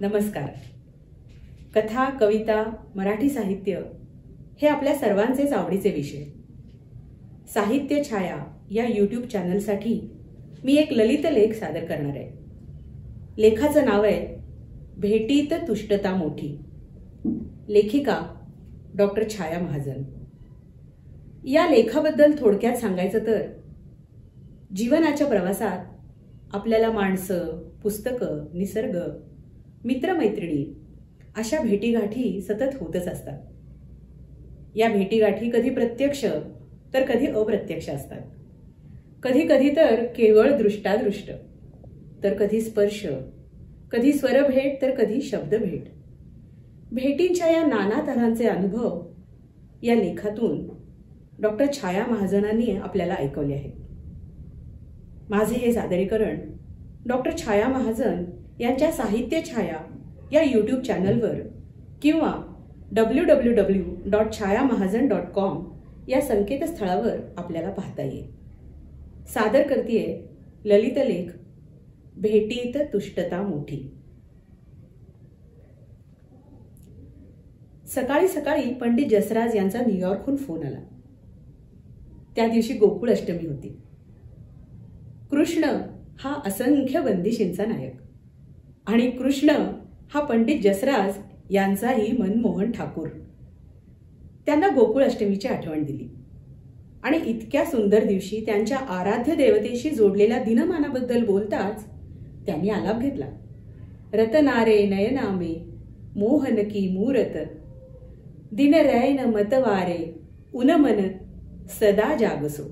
नमस्कार. कथा, कविता, मराठी साहित्य हे आपल्या सर्वांचेच आवडीचे विषय. साहित्य छाया या यूट्यूब चॅनलसाठी मी एक ललित लेख सादर करणार आहे. लेखाचं नाव आहे भेटीत तुष्टता मोठी. लेखिका डॉक्टर छाया महाजन. या लेखाबद्दल थोडक्यात सांगायचं तर जीवनाच्या प्रवासात आपल्याला माणसं, पुस्तकं, निसर्ग, मित्रमैत्रिणी अशा भेटीगाठी सतत होतच असतात. या भेटीगाठी कधी प्रत्यक्ष तर कधी अप्रत्यक्ष असतात. कधी कधी तर केवळ दृष्टादृष्ट, तर कधी स्पर्श, कधी स्वरभेट तर कधी शब्दभेट. भेटींच्या या नाना तऱ्हांचे अनुभव या लेखातून डॉक्टर छाया महाजनांनी आपल्याला ऐकवले आहेत. माझे हे सादरीकरण डॉक्टर छाया महाजन यांच्या साहित्य छाया या यूट्यूब चॅनलवर किंवा www.chayamahazan.com या संकेतस्थळावर आपल्याला पाहता येईल. सादर करतेय ललित लेख भेटीत तुष्टता मोठी. सकाळी सकाळी पंडित जसराज यांचा न्यूयॉर्कहून फोन आला. त्या दिवशी गोकुळ अष्टमी होती. कृष्ण हा असंख्य बंदिशींचा नायक आणि कृष्ण हा पंडित जसराज यांचाही मनमोहन ठाकूर. त्यांना गोकुळ अष्टमीची आठवण दिली आणि इतक्या सुंदर दिवशी त्यांच्या आराध्य देवतेशी जोडलेल्या दिनमानाबद्दल बोलताच त्यांनी आलाप घेतला. रतनारे नयनामे मोहनकी मूरत दिन रैन मतवारे उनमन सदा जागसो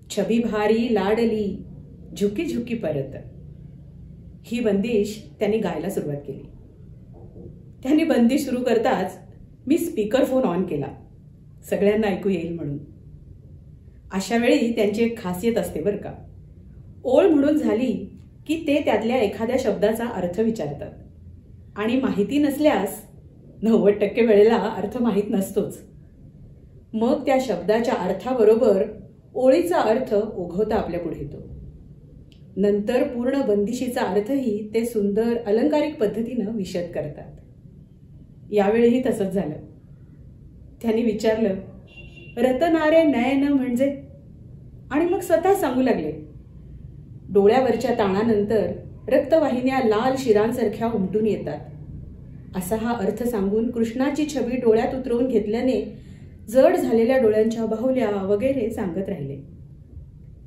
छबी भारी लाडली झुकी झुकी परत. ही बंदिश त्यांनी गायला सुरुवात केली. त्यांनी बंदिश सुरू करताच मी स्पीकर फोन ऑन केला, सगळ्यांना ऐकू येईल म्हणून. अशा वेळी त्यांची एक खासियत असते बरं का. ओळ म्हणून झाली की ते त्यातल्या एखाद्या शब्दाचा अर्थ विचारतात आणि माहिती नसल्यास 90% वेळेला अर्थ माहीत नसतोच. मग त्या शब्दाच्या अर्थाबरोबर ओळीचा अर्थ ओघवता आपल्या पुढे येतो. नंतर पूर्ण बंदिशीचा अर्थही ते सुंदर अलंकारिक पद्धतीनं विशद करतात. यावेळीही तसंच झालं. त्यांनी विचारलं, रतनारे नयन म्हणजे? आणि मग स्वतः सांगू लागले. डोळ्यावरच्या ताणानंतर रक्तवाहिन्या लाल शिरांसारख्या उमटून येतात, असा हा अर्थ सांगून कृष्णाची छबी डोळ्यात उतरवून घेतल्याने जड झालेल्या डोळ्यांच्या बाहुल्या वगैरे सांगत राहिले.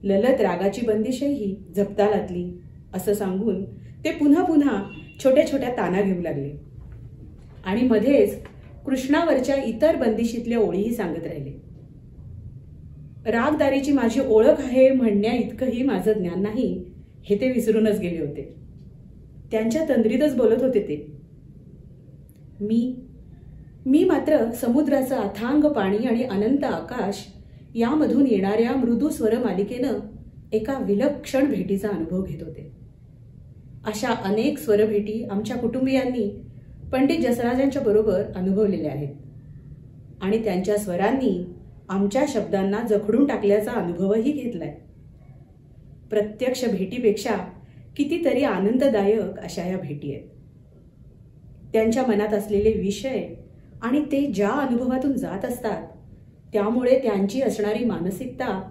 ललत रागाची बंदिशही जपतालातली असं सांगून ते पुन्हा पुन्हा छोट्या छोट्या ताना घेऊ लागले आणि मध्येच कृष्णावरच्या इतर बंदिशीतल्या ओळीही सांगत राहिले. रागदारीची माझी ओळख आहे म्हणण्या इतकंही माझं ज्ञान नाही हे ते विसरूनच गेले होते. त्यांच्या तंद्रीतच बोलत होते ते. मी मात्र समुद्राचं अथांग पाणी आणि अनंत आकाश यामधून येणाऱ्या मृदू स्वर मालिकेनं एका विलक्षण भेटीचा अनुभव घेत होते. अशा अनेक स्वरभेटी आमच्या कुटुंबियांनी पंडित जसराजांच्या बरोबर अनुभवलेल्या आहेत आणि त्यांच्या स्वरांनी आमच्या शब्दांना जखडून टाकल्याचा अनुभवही घेतलाय. प्रत्यक्ष भेटीपेक्षा कितीतरी आनंददायक अशा या भेटी आहेत. त्यांच्या मनात असलेले विषय आणि ते ज्या अनुभवातून जात असतात त्यामुळे त्यांची असणारी मानसिकता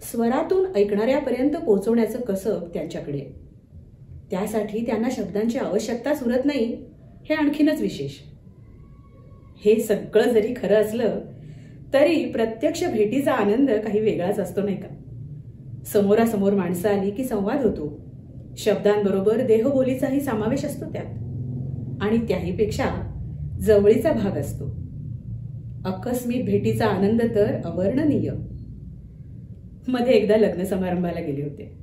स्वरातून ऐकणाऱ्यापर्यंत पोहोचवण्याचं कसब त्यांच्याकडे. त्यासाठी त्यांना शब्दांची आवश्यकताच उरत नाही हे आणखीनच विशेष. हे सगळं जरी खरं असलं तरी प्रत्यक्ष भेटीचा आनंद काही वेगळाच असतो नाही का. समोरासमोर माणसं आली की संवाद होतो. शब्दांबरोबर देहबोलीचाही समावेश असतो त्यात आणि त्याहीपेक्षा जवळीचा भाग असतो. आकस्मिक भेटीचा आनंद तर अवर्णनीय. मध्ये एकदा लग्न समारंभाला गेले होते.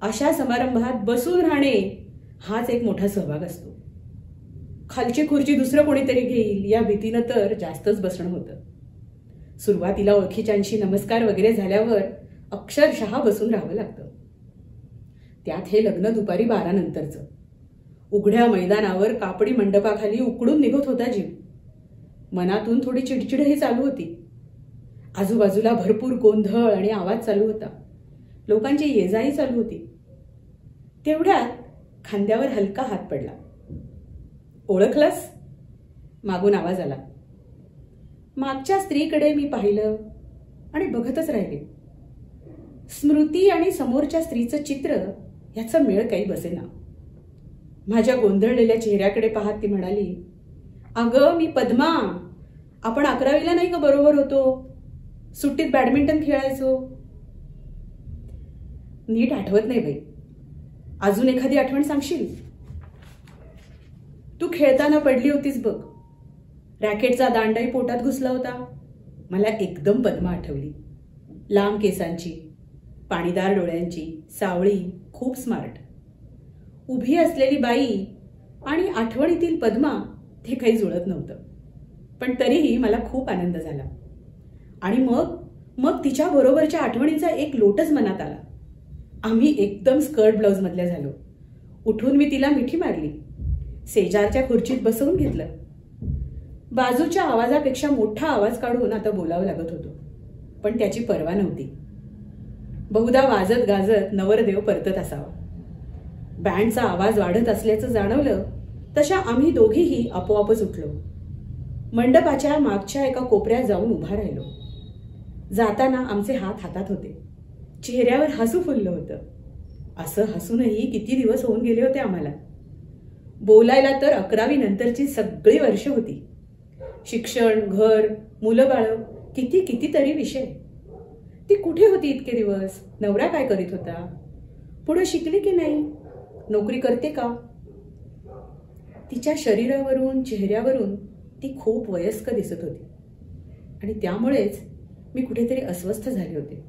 अशा समारंभात बसून राहणे हाच एक मोठा सहभाग असतो. खालची खुर्ची दुसरं कोणीतरी घेईल या भीतीनं तर जास्तच बसणं होतं. सुरुवातीला ओळखीच्यांशी नमस्कार वगैरे झाल्यावर अक्षरशः बसून राहावं लागतं. त्यात हे लग्न दुपारी 12 नंतरचं. उघड्या मैदानावर कापडी मंडपाखाली उकडून निघत होता जीव. मनातून थोडी चिडचिडही चालू होती. आजूबाजूला भरपूर गोंधळ आणि आवाज चालू होता. लोकांची ये-जाही चालू होती. तेवढ्यात खांद्यावर हलका हात पडला ओळखलंस? मागून आवाज आला. मागच्या स्त्रीकडे मी पाहिलं आणि बघतच राहिले. स्मृती आणि समोरच्या स्त्रीचं चित्र याचा मेळ काही बसेना. माझ्या गोंधळलेल्या चेहऱ्याकडे पाहत ती म्हणाली, अगं मी पद्मा, आपण 11वीला नाही का बरोबर होतो? सुट्टीत बॅडमिंटन खेळायचो. नीट आठवत नाही बाई. अजून एखादी आठवण सांगशील? तू खेळताना पडली होतीस बघ. रॅकेटचा दांडाही पोटात घुसला होता. मला एकदम पद्मा आठवली. लांब केसांची, पाणीदार डोळ्यांची, सावळी, खूप स्मार्ट. उभी असलेली बाई आणि आठवणीतील पद्मा ते काही जुळत नव्हतं. पण तरीही मला खूप आनंद झाला. आणि मग तिच्या बरोबरच्या आठवणींचा एक लोटच मनात आला. आम्ही एकदम स्कर्ट ब्लाउज मधल्या झालो. उठून मी तिला मिठी मारली. शेजारच्या खुर्चीत बसवून घेतलं. बाजूच्या आवाजापेक्षा मोठा आवाज काढून आता बोलावं लागत होतो, पण त्याची पर्वा नव्हती. बहुधा वाजत गाजत नवरदेव परतत असावा. बँडचा आवाज वाढत असल्याचं जाणवलं तशा आम्ही दोघीही आपोआपच उठलो. मंडपाच्या मागच्या एका कोपऱ्यात जाऊन उभा राहिलो. जाताना आमचे हात हातात होते. चेहऱ्यावर हसू फुललं होतं. असं हसूनही किती दिवस होऊन गेले होते आम्हाला. बोलायला तर 11वी नंतरची सगळी वर्ष होती. शिक्षण, घर, मुलं बाळ, कितीतरी विषय. ती कुठे होती इतके दिवस? नवरा काय करीत होता? पुढे शिकली की नाही? नोकरी करते का? तिच्या शरीरावरून, चेहऱ्यावरून ती खूप वयस्क दिसत होती. आणि त्यामुळेच मी कुठेतरी अस्वस्थ झाले होते.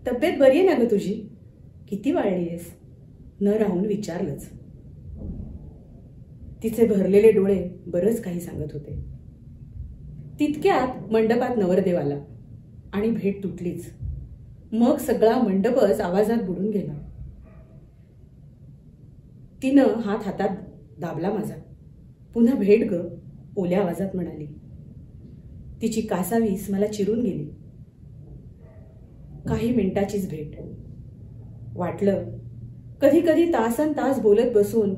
तब्येत बरी आहे ना ग तुझी? किती वाढली आहेस? न राहून विचारलंच. तिचे भरलेले डोळे बरंच काही सांगत होते. तितक्यात मंडपात नवरदेव आला आणि भेट तुटलीच. मग सगळा मंडपच आवाजात बुडून गेला. तिनं हात हातात दाबला माझा. पुन्हा भेट ग, ओल्या आवाजात म्हणाली. तिची कासावीस मला चिरून गेली. काही मिनिटाचीच भेट. वाटलं कधी कधी तासन तास बोलत बसून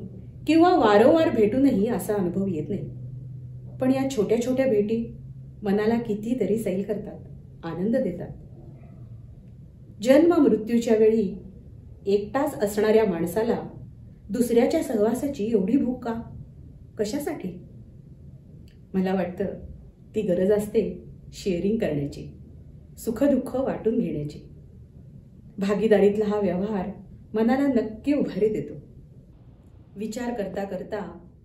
किंवा वारंवार भेटूनही असा अनुभव येत नाही. पण या छोट्या छोट्या भेटी मनाला कितीतरी सैल करतात, आनंद देतात. जन्म मृत्यूच्या वेळी एकटाच असणाऱ्या माणसाला दुसऱ्याच्या सहवासाची एवढी भूक का? कशासाठी? मला वाटतं ती गरज असते शेअरिंग करण्याची, सुखदुःख वाटून घेण्याची. भागीदारीतला हा व्यवहार मनाला नक्की उभारी देतो. विचार करता करता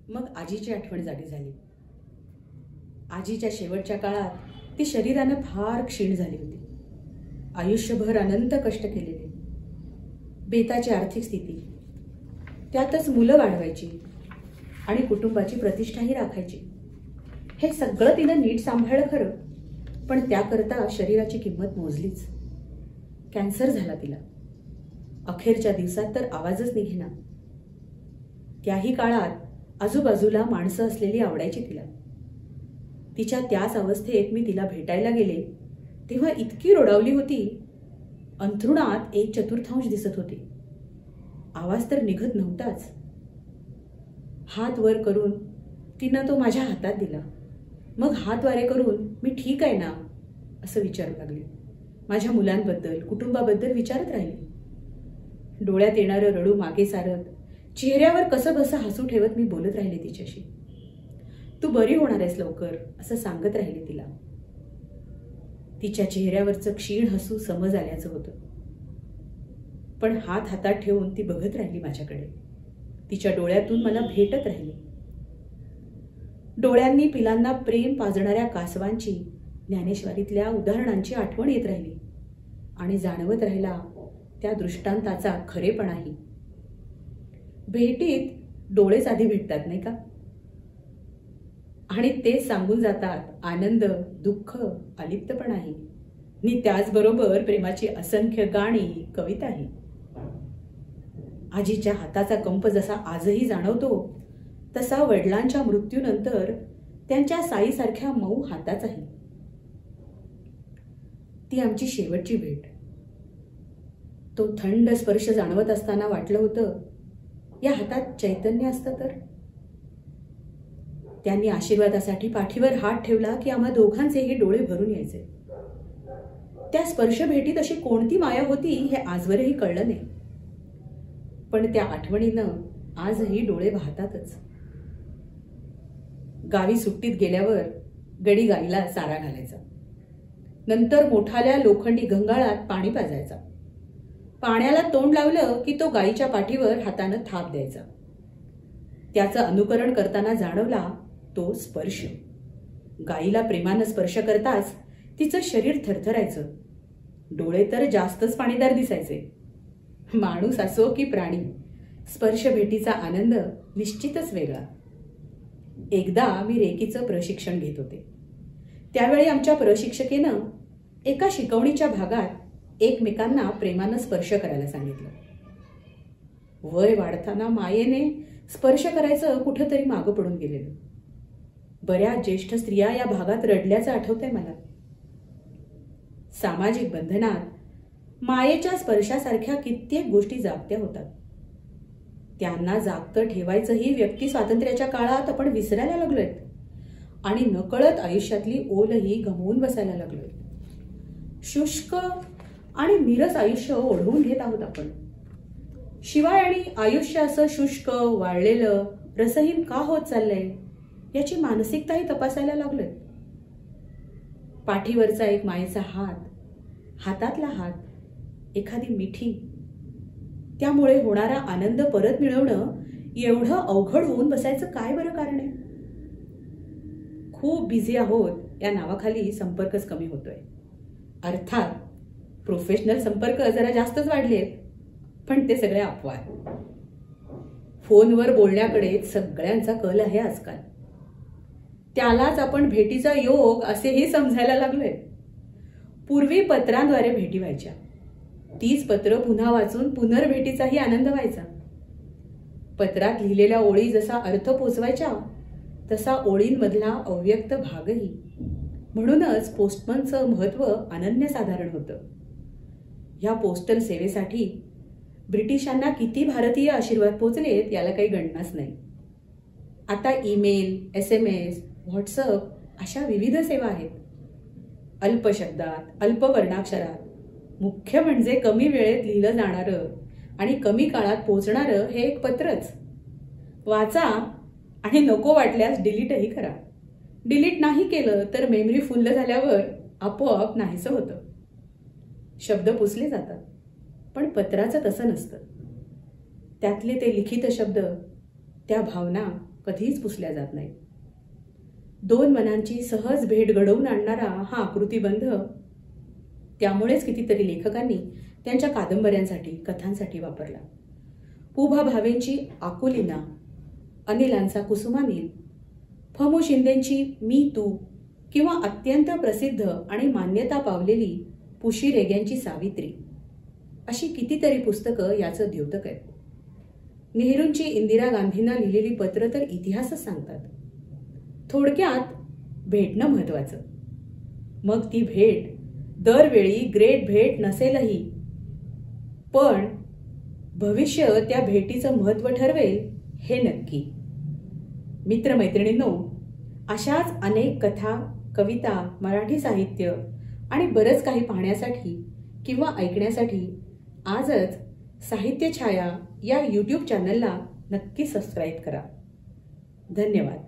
मग आजीची आठवण जागी झाली. आजीच्या शेवटच्या काळात ती शरीरानं फार क्षीण झाली होती. आयुष्यभर अनंत कष्ट केलेले, बेताची आर्थिक स्थिती, त्यातच मुलं वाढवायची आणि कुटुंबाची प्रतिष्ठाही राखायची. हे सगळं तिनं नीट सांभाळलं खरं, पण त्याकरता शरीराची किंमत मोजलीच. कॅन्सर झाला तिला. अखेरच्या दिवसात तर आवाजच निघेना. त्याही काळात आजूबाजूला माणसं असलेली आवडायची तिला. तिच्या त्याच अवस्थेत मी तिला भेटायला गेले तेव्हा इतकी रोडावली होती. अंथरुणात 1/4 दिसत होती. आवाज तर निघत नव्हताच. हात वर करून तिनं तो माझ्या हातात दिला. मग हात वारे करून मी ठीक आहे ना असं विचारू लागले. माझ्या मुलांबद्दल, कुटुंबाबद्दल विचारत राहिले. डोळ्यात येणारं रडू मागे सारत, चेहऱ्यावर कसं बसं हसू ठेवत मी बोलत राहिले तिच्याशी. तू बरी होणार आहेस लवकर असं सांगत राहिले तिला. तिच्या चेहऱ्यावरचं क्षीण हसू समज आल्याचं होतं. पण हात हातात ठेवून ती बघत राहिली माझ्याकडे. तिच्या डोळ्यातून मला भेटत राहिली. डोळ्यांनी पिलांना प्रेम पाजणाऱ्या कासवांची, ज्ञानेश्वरीतल्या उदाहरणांची आठवण येत राहिली आणि जाणवत राहिला त्या दृष्टांताचा खरेपणाही. भेटीत डोळेच आधी भेटतात नाही का? आणि ते सांगून जातात आनंद, दुःख, अलिप्तपणाही, आणि त्याचबरोबर प्रेमाची असंख्य गाणी, कविताही. आजीच्या हाताचा कंप जसा आजही जाणवतो तसा वडिलांच्या मृत्यूनंतर त्यांच्या साईसारख्या मऊ हाताचाही. ती आमची शेवटची भेट. तो थंड स्पर्श जाणवत असताना वाटलं होतं या हातात चैतन्य असतं तर. त्यांनी आशीर्वादासाठी पाठीवर हात ठेवला की आम्हा दोघांचेही डोळे भरून यायचे. त्या स्पर्श भेटीत अशी कोणती माया होती हे आजवरही कळलं नाही, पण त्या आठवणीनं आजही डोळे वाहतातच. गावी सुट्टीत गेल्यावर गडी गाईला चारा घालायचा. नंतर मोठाल्या लोखंडी घंगाळात पाणी पाजायचा. पाण्याला तोंड लावलं की तो गाईच्या पाठीवर हातानं थाप द्यायचा. त्याचं अनुकरण करताना जाणवला तो स्पर्श. गाईला प्रेमानं स्पर्श करताच तिचं शरीर थरथरायचं. डोळे तर जास्तच पाणीदार दिसायचे. माणूस असो की प्राणी, स्पर्श भेटीचा आनंद निश्चितच वेगळा. एकदा मी रेकीचं प्रशिक्षण घेत होते. त्यावेळी आमच्या प्रशिक्षकेनं एका शिकवणीच्या भागात एकमेकांना प्रेमानं स्पर्श करायला सांगितलं. वय वाढताना मायेने स्पर्श करायचं कुठंतरी मागं पडून गेलेलं. बऱ्याच ज्येष्ठ स्त्रिया या भागात रडल्याचं आठवतंय मला. सामाजिक बंधनात मायेच्या स्पर्शासारख्या कित्येक गोष्टी जागत्या होतात. त्यांना जागतं ठेवायचंही व्यक्ती स्वातंत्र्याच्या काळात आपण विसरायला लागलोय आणि नकळत आयुष्यातली ओलही गमावून बसायला लागलोय. शुष्क आणि नीरस आयुष्य ओढवून घेत आहोत आपण. शिवाय आणि आयुष्य असं शुष्क, वाळलेलं, रसहीन का होत चाललंय याची मानसिकताही तपासायला लागलोय. पाठीवरचा एक मायेचा हात, हातातला हात, एखादी मिठी, त्यामुळे होणारा आनंद परत मिळवणं एवढं अवघड होऊन बसायचं काय बरं कारण आहे? खूप बिझी आहोत या नावाखाली संपर्कच कमी होतोय. अर्थात प्रोफेशनल संपर्क जरा जास्तच वाढलेत, पण ते सगळे अफवा. फोनवर बोलण्याकडे सगळ्यांचा कल आहे आजकाल. त्यालाच आपण भेटीचा योग असेही समजायला लागलोय. पूर्वी पत्रांद्वारे भेटी व्हायच्या. तीच पत्र पुन्हा वाचून पुनर्भेटीचाही आनंद व्हायचा. पत्रात लिहिलेल्या ओळी जसा अर्थ पोचवायच्या तसा ओळींमधला अव्यक्त भागही. म्हणूनच पोस्टमनचं महत्त्व अनन्यसाधारण होतं. ह्या पोस्टल सेवेसाठी ब्रिटिशांना किती भारतीय आशीर्वाद पोचलेत याला काही गणनाच नाही. आता ईमेल, SMS, व्हॉट्सअप अशा विविध सेवा आहेत. अल्प शब्दात, अल्प वर्णाक्षरात, मुख्य म्हणजे कमी वेळेत लिहिलं जाणारं आणि कमी काळात पोहोचणारं हे एक पत्रच. वाचा आणि नको वाटल्यास डिलीटही करा. डिलीट नाही केलं तर मेमरी फुल्ल झाल्यावर आपोआप नाहीसं होतं. शब्द पुसले जातात, पण पत्राचं तसं नसतं. त्यातले ते लिखित शब्द, त्या भावना कधीच पुसल्या जात नाहीत. दोन मनांची सहज भेट घडवून आणणारा हा आकृतिबंध त्यामुळेच कितीतरी लेखकांनी त्यांच्या कादंबऱ्यांसाठी, कथांसाठी वापरला. पुभा भावेंची आकुलिना, अनिलांचा कुसुमानील, फमू शिंदेंची मी तू किंवा अत्यंत प्रसिद्ध आणि मान्यता पावलेली पुशी रेग्यांची सावित्री अशी कितीतरी पुस्तकं याचं द्योतक आहेत. नेहरूंची इंदिरा गांधींना लिहिलेली पत्र तर इतिहासच सांगतात. थोडक्यात भेटणं महत्वाचं. मग ती भेट दरवेळी ग्रेट भेट नसेलही, पण भविष्य त्या भेटीचं महत्त्व ठरवेल हे नक्की. मित्रमैत्रिणींनो, अशाच अनेक कथा, कविता, मराठी साहित्य आणि बरंच काही पाहण्यासाठी किंवा ऐकण्यासाठी आजच साहित्य छाया या YouTube चॅनलला नक्की सबस्क्राईब करा. धन्यवाद.